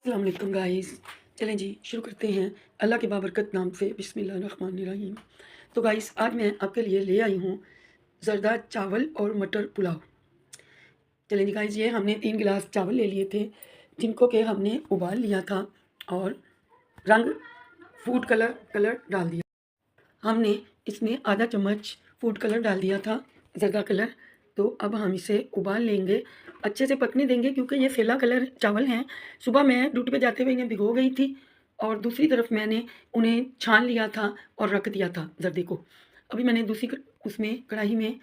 अस्सलाम वालेकुम गाइस। चलें जी शुरू करते हैं अल्लाह के बाबरकत नाम से। बिस्मिल्लाहिर्रहमानिर्रहीम। तो गाइस आज मैं आपके लिए ले आई हूँ ज़रदा चावल और मटर पुलाव। चलें जी गाइस, ये हमने 3 गिलास चावल ले लिए थे जिनको कि हमने उबाल लिया था और रंग फूड कलर डाल दिया। हमने इसमें आधा चम्मच फूड कलर डाल दिया था, ज़रदा कलर। तो अब हम इसे उबाल लेंगे, अच्छे से पकने देंगे क्योंकि ये सेला कलर चावल हैं। सुबह मैं ड्यूटी पे जाते हुए इन्हें भिगो गई थी और दूसरी तरफ मैंने उन्हें छान लिया था और रख दिया था ज़र्दे को। अभी मैंने दूसरी उसमें कढ़ाई में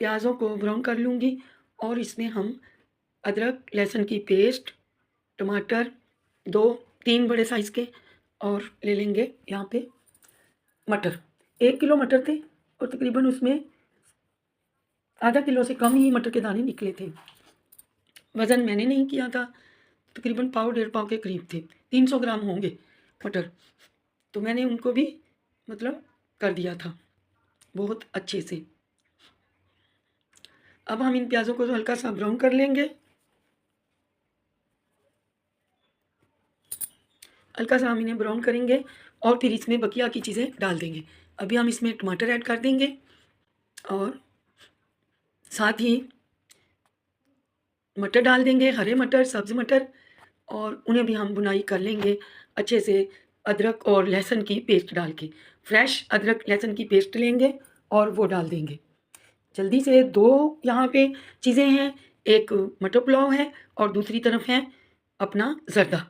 प्याज़ों को ब्राउन कर लूँगी और इसमें हम अदरक लहसुन की पेस्ट, टमाटर 2-3 बड़े साइज़ के और ले लेंगे यहाँ पे मटर। 1 किलो मटर थे और तकरीबन उसमें आधा किलो से कम ही मटर के दाने निकले थे। वज़न मैंने नहीं किया था, तकरीबन पाव डेढ़ पाव के करीब थे, 300 ग्राम होंगे मटर। तो मैंने उनको भी मतलब कर दिया था बहुत अच्छे से। अब हम इन प्याज़ों को हल्का सा ब्राउन कर लेंगे। हल्का सा हम इन्हें ब्राउन करेंगे और फिर इसमें बकिया की चीज़ें डाल देंगे। अभी हम इसमें टमाटर ऐड कर देंगे और साथ ही मटर डाल देंगे, हरे मटर, सब्ज़ मटर, और उन्हें भी हम भुनाई कर लेंगे अच्छे से अदरक और लहसुन की पेस्ट डाल के। फ्रेश अदरक लहसुन की पेस्ट लेंगे और वो डाल देंगे। जल्दी से 2 यहाँ पे चीज़ें हैं, एक मटर पुलाव है और दूसरी तरफ है अपना ज़र्दा।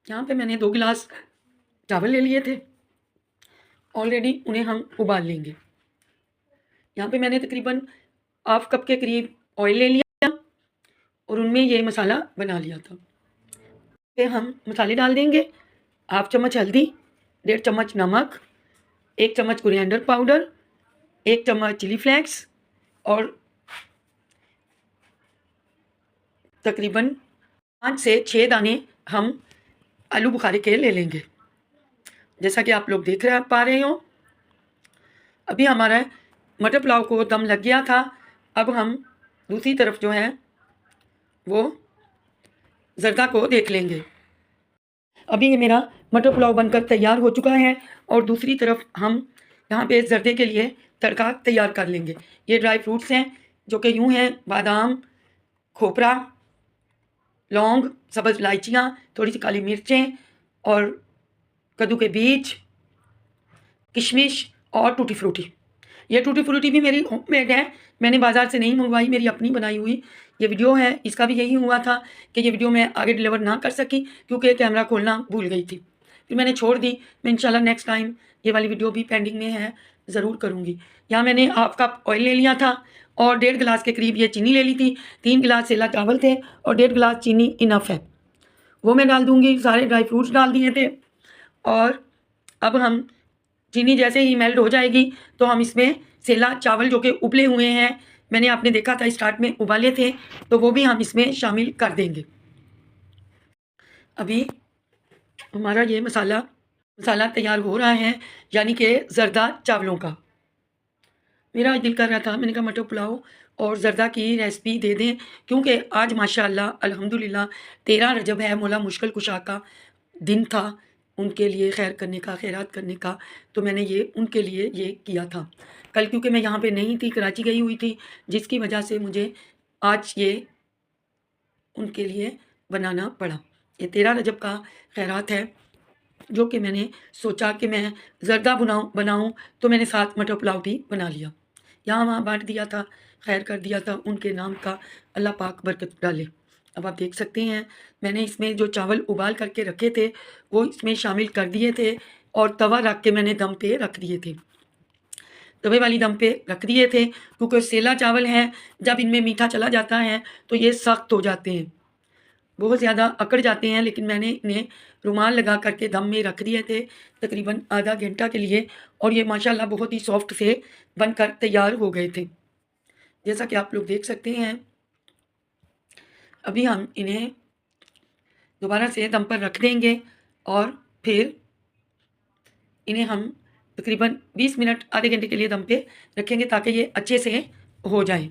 यहाँ पे मैंने 2 गिलास चावल ले लिए थे, ऑलरेडी उन्हें हम उबाल लेंगे। यहाँ पे मैंने तकरीबन हाफ कप के करीब ऑयल ले लिया और उनमें ये मसाला बना लिया था। फिर हम मसाले डाल देंगे, हाफ चम्मच हल्दी, 1.5 चम्मच नमक, 1 चम्मच कोरिएंडर पाउडर, 1 चम्मच चिली फ्लेक्स और तकरीबन 5 से 6 दाने हम आलू बुखारे के ले लेंगे। जैसा कि आप लोग देख पा रहे हो, अभी हमारा मटर पुलाव को दम लग गया था। अब हम दूसरी तरफ जो है वो ज़र्दा को देख लेंगे। अभी ये मेरा मटर पुलाव बनकर तैयार हो चुका है और दूसरी तरफ हम यहाँ पे ज़र्दे के लिए तड़का तैयार कर लेंगे। ये ड्राई फ्रूट्स हैं जो कि यूँ हैं बादाम, खोपरा, लौंग, सब्ज़ इलायचियाँ, थोड़ी सी काली मिर्चें और कद्दू के बीज, किशमिश और टूटी फ्रूटी। ये टूटी फ्रूटी भी मेरी होममेड है, मैंने बाज़ार से नहीं मंगवाई, मेरी अपनी बनाई हुई ये वीडियो है। इसका भी यही हुआ था कि ये वीडियो मैं आगे डिलीवर ना कर सकी क्योंकि कैमरा खोलना भूल गई थी, फिर मैंने छोड़ दी। मैं इंशाल्लाह नेक्स्ट टाइम ये वाली वीडियो भी पेंडिंग में है, ज़रूर करूँगी। यहाँ मैंने हाफ कप ऑयल ले लिया था और 1.5 गिलास के करीब ये चीनी ले ली थी। 3 गिलास सेला चावल थे और 1.5 गिलास चीनी इनफ है, वो मैं डाल दूँगी। सारे ड्राई फ्रूट्स डाल दिए थे और अब हम चीनी जैसे ही मेल्ट हो जाएगी तो हम इसमें सेला चावल जो कि उबले हुए हैं, मैंने आपने देखा था स्टार्ट में उबाले थे, तो वो भी हम इसमें शामिल कर देंगे। अभी हमारा ये मसाला तैयार हो रहा है, यानी कि ज़र्दा चावलों का। मेरा दिल कर रहा था, मैंने कहा मटर पुलाव और ज़र्दा की रेसिपी दे दें क्योंकि आज माशाअल्लाह अल्हम्दुलिल्लाह 13 रजब है, मौला मुश्किल कुशा का दिन था, उनके लिए खैर करने का, खैरात करने का। तो मैंने ये उनके लिए ये किया था। कल क्योंकि मैं यहाँ पे नहीं थी, कराची गई हुई थी, जिसकी वजह से मुझे आज ये उनके लिए बनाना पड़ा। ये 13 रजब का खैरात है जो कि मैंने सोचा कि मैं ज़र्दा बनाऊँ तो मैंने साथ मटर पुलाव भी बना लिया। यहाँ वहाँ बाँट दिया था, खैर कर दिया था उनके नाम का, अल्लाह पाक बरकत डाले। अब आप देख सकते हैं मैंने इसमें जो चावल उबाल करके रखे थे वो इसमें शामिल कर दिए थे और तवा रख के मैंने दम पे रख दिए थे, तवे वाली दम पे रख दिए थे क्योंकि सेला चावल हैं, जब इनमें मीठा चला जाता है तो ये सख्त हो जाते हैं, बहुत ज़्यादा अकड़ जाते हैं। लेकिन मैंने इन्हें रुमाल लगा करके दम में रख दिए थे तकरीबन आधा घंटा के लिए और ये माशाल्लाह बहुत ही सॉफ्ट से बनकर तैयार हो गए थे, जैसा कि आप लोग देख सकते हैं। अभी हम इन्हें दोबारा से दम पर रख देंगे और फिर इन्हें हम तकरीबन 20 मिनट आधे घंटे के लिए दम पे रखेंगे ताकि ये अच्छे से हो जाए।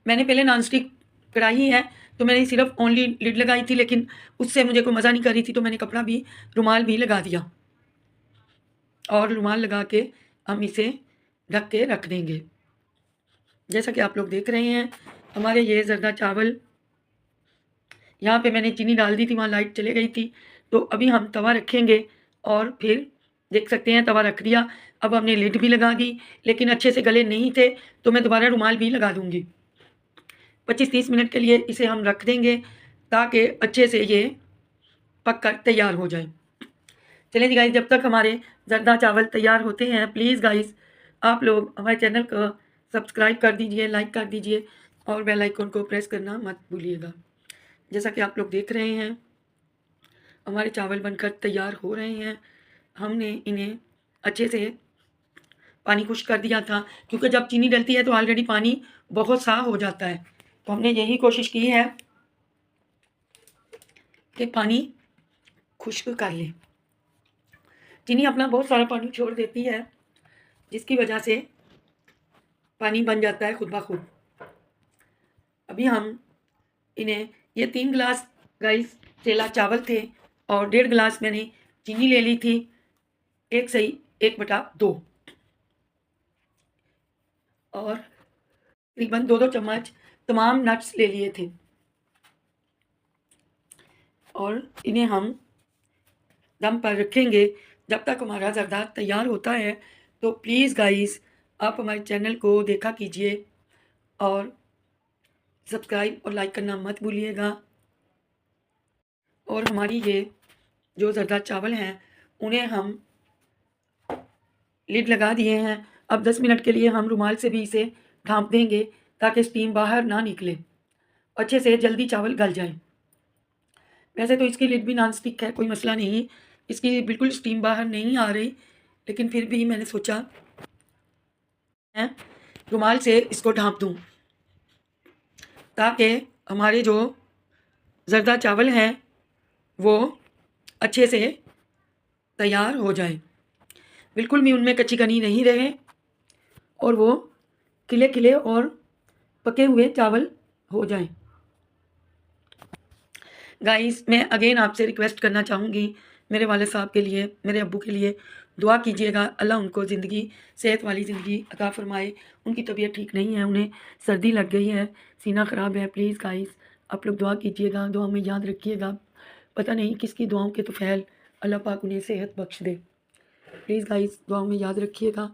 मैंने पहले नॉन स्टिक कढ़ाई है तो मैंने सिर्फ ओनली लिड लगाई थी, लेकिन उससे मुझे कोई मज़ा नहीं कर रही थी, तो मैंने कपड़ा भी रुमाल भी लगा दिया और रुमाल लगा के हम इसे ढक के रख देंगे। जैसा कि आप लोग देख रहे हैं हमारे ये ज़रदा चावल, यहाँ पे मैंने चीनी डाल दी थी, वहाँ लाइट चली गई थी। तो अभी हम तवा रखेंगे और फिर देख सकते हैं तवा रख दिया। अब हमने लिड भी लगा दी, लेकिन अच्छे से गले नहीं थे, तो मैं दोबारा रुमाल भी लगा दूँगी। 25-30 मिनट के लिए इसे हम रख देंगे ताकि अच्छे से ये पक कर तैयार हो जाए। चलिए जी गाइस, जब तक हमारे ज़रदा चावल तैयार होते हैं, प्लीज़ गाइस आप लोग हमारे चैनल को सब्सक्राइब कर दीजिए, लाइक कर दीजिए और बेल आइकन को प्रेस करना मत भूलिएगा। जैसा कि आप लोग देख रहे हैं हमारे चावल बनकर तैयार हो रहे हैं। हमने इन्हें अच्छे से पानी खुश्क कर दिया था, क्योंकि जब चीनी डलती है तो ऑलरेडी पानी बहुत सा हो जाता है। तो हमने यही कोशिश की है कि पानी खुश्क कर लें। चीनी अपना बहुत सारा पानी छोड़ देती है, जिसकी वजह से पानी बन जाता है खुद ब खुद। अभी हम इन्हें, ये 3 गिलास गाइस सेला चावल थे और 1.5 गिलास मैंने चीनी ले ली थी, 1 सही 1/2 और तकरीबन 2-2 चम्मच तमाम नट्स ले लिए थे और इन्हें हम दम पर रखेंगे जब तक हमारा ज़रदा तैयार होता है। तो प्लीज़ गाइस आप हमारे चैनल को देखा कीजिए और सब्सक्राइब और लाइक करना मत भूलिएगा। और हमारी ये जो ज़रदा चावल हैं उन्हें हम लिड लगा दिए हैं। अब 10 मिनट के लिए हम रुमाल से भी इसे ढाँप देंगे ताकि स्टीम बाहर ना निकले, अच्छे से जल्दी चावल गल जाएँ। वैसे तो इसकी लिड भी नॉन स्टिक है, कोई मसला नहीं, इसकी बिल्कुल स्टीम बाहर नहीं आ रही, लेकिन फिर भी मैंने सोचा मैं रुमाल से इसको ढाँप दूँ ताकि हमारे जो ज़रदा चावल हैं वो अच्छे से तैयार हो जाएँ, बिल्कुल भी उनमें कच्ची-कनी नहीं रहे और वो खिले-खिले और पके हुए चावल हो जाएँ। गाइस मैं अगेन आपसे रिक्वेस्ट करना चाहूँगी, मेरे वालिद साहब के लिए, मेरे अब्बू के लिए दुआ कीजिएगा, अल्लाह उनको ज़िंदगी सेहत वाली ज़िंदगी अता फ़रमाए। उनकी तबीयत ठीक नहीं है, उन्हें सर्दी लग गई है, सीना ख़राब है। प्लीज़ गाइस आप लोग दुआ कीजिएगा, दुआ में याद रखिएगा। पता नहीं किसकी दुआओं के तुफ़ैल अल्लाह पाक उन्हें सेहत बख्श दे। प्लीज़ गाइस दुआओं में याद रखिएगा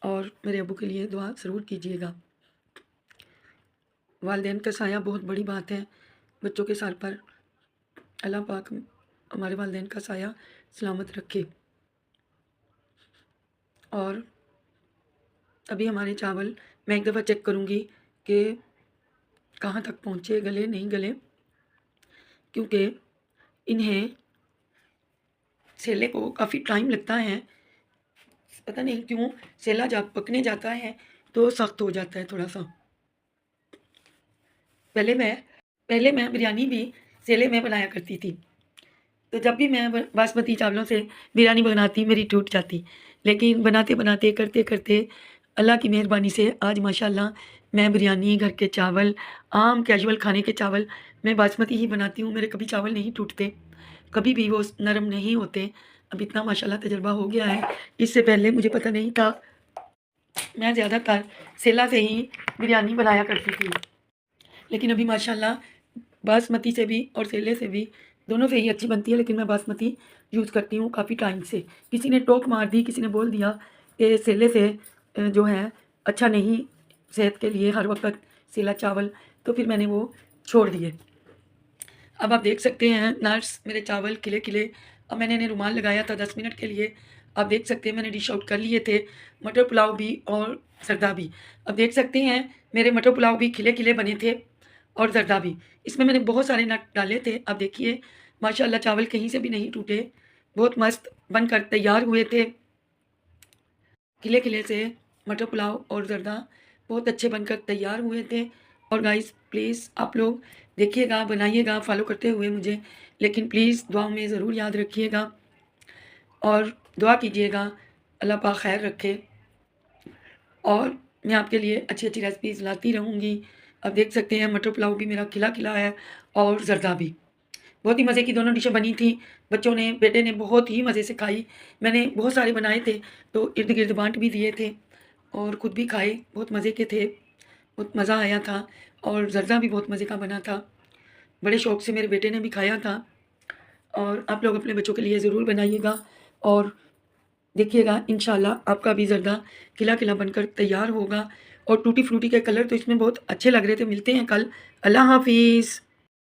और मेरे अब्बू के लिए दुआ ज़रूर कीजिएगा। वालिदैन का साया बहुत बड़ी बात है बच्चों के सर पर। अल्लाह पाक हमारे वालिदैन का साया सलामत रखे। और अभी हमारे चावल मैं एक दफ़ा चेक करूँगी कि कहाँ तक पहुँचे, गले नहीं गले, क्योंकि इन्हें सेले को काफ़ी टाइम लगता है। पता नहीं क्यों सेला जब पकने जाता है तो सख्त हो जाता है थोड़ा सा। पहले मैं बिरयानी भी सेले में बनाया करती थी, तो जब भी मैं बासमती चावलों से बिरयानी बनाती मेरी टूट जाती, लेकिन बनाते-बनाते, करते-करते अल्लाह की मेहरबानी से आज माशाल्लाह मैं बिरयानी, घर के चावल, आम कैजुअल खाने के चावल मैं बासमती ही बनाती हूँ। मेरे कभी चावल नहीं टूटते, कभी भी वो नरम नहीं होते। अब इतना माशाल्लाह तजुर्बा हो गया है, इससे पहले मुझे पता नहीं था। मैं ज़्यादातर सेला से ही बिरयानी बनाया करती थी, लेकिन अभी माशाल्लाह बासमती से भी और सेले से भी दोनों से ही अच्छी बनती है, लेकिन मैं बासमती यूज़ करती हूँ काफ़ी टाइम से। किसी ने टोक मार दी, किसी ने बोल दिया कि सेले से जो है अच्छा नहीं सेहत के लिए हर वक्त सेला चावल, तो फिर मैंने वो छोड़ दिए। अब आप देख सकते हैं नट्स मेरे चावल खिले-खिले। अब मैंने इन्हें रुमाल लगाया था 10 मिनट के लिए। आप देख सकते हैं मैंने डिश आउट कर लिए थे, मटर पुलाव भी और ज़रदा भी। अब देख सकते हैं मेरे मटर पुलाव भी खिले-खिले बने थे और ज़रदा भी। इसमें मैंने बहुत सारे नट डाले थे। अब देखिए माशाल्लाह चावल कहीं से भी नहीं टूटे, बहुत मस्त बनकर तैयार हुए थे। खिले-खिले से मटर पुलाव और ज़रदा बहुत अच्छे बनकर तैयार हुए थे। और गाइस प्लीज़ आप लोग देखिएगा, बनाइएगा फ़ॉलो करते हुए मुझे, लेकिन प्लीज़ दुआओं में ज़रूर याद रखिएगा और दुआ कीजिएगा अल्लाह पाक खैर रखे और मैं आपके लिए अच्छी-अच्छी रेसिपीज़ लाती रहूँगी। अब देख सकते हैं मटर पुलाव भी मेरा खिला-खिला है और ज़र्दा भी। बहुत ही मज़े की दोनों डिशें बनी थी। बच्चों ने, बेटे ने बहुत ही मज़े से खाई। मैंने बहुत सारे बनाए थे, तो इर्द-गिर्द बाँट भी दिए थे और खुद भी खाए। बहुत मज़े के थे, बहुत मज़ा आया था और ज़र्दा भी बहुत मज़े का बना था। बड़े शौक से मेरे बेटे ने भी खाया था और आप लोग अपने बच्चों के लिए ज़रूर बनाइएगा और देखिएगा इंशाल्लाह आपका भी ज़र्दा खिला-खिला बनकर तैयार होगा और टूटी फ्रूटी के कलर तो इसमें बहुत अच्छे लग रहे थे। मिलते हैं कल। अल्लाह हाफ़िज़।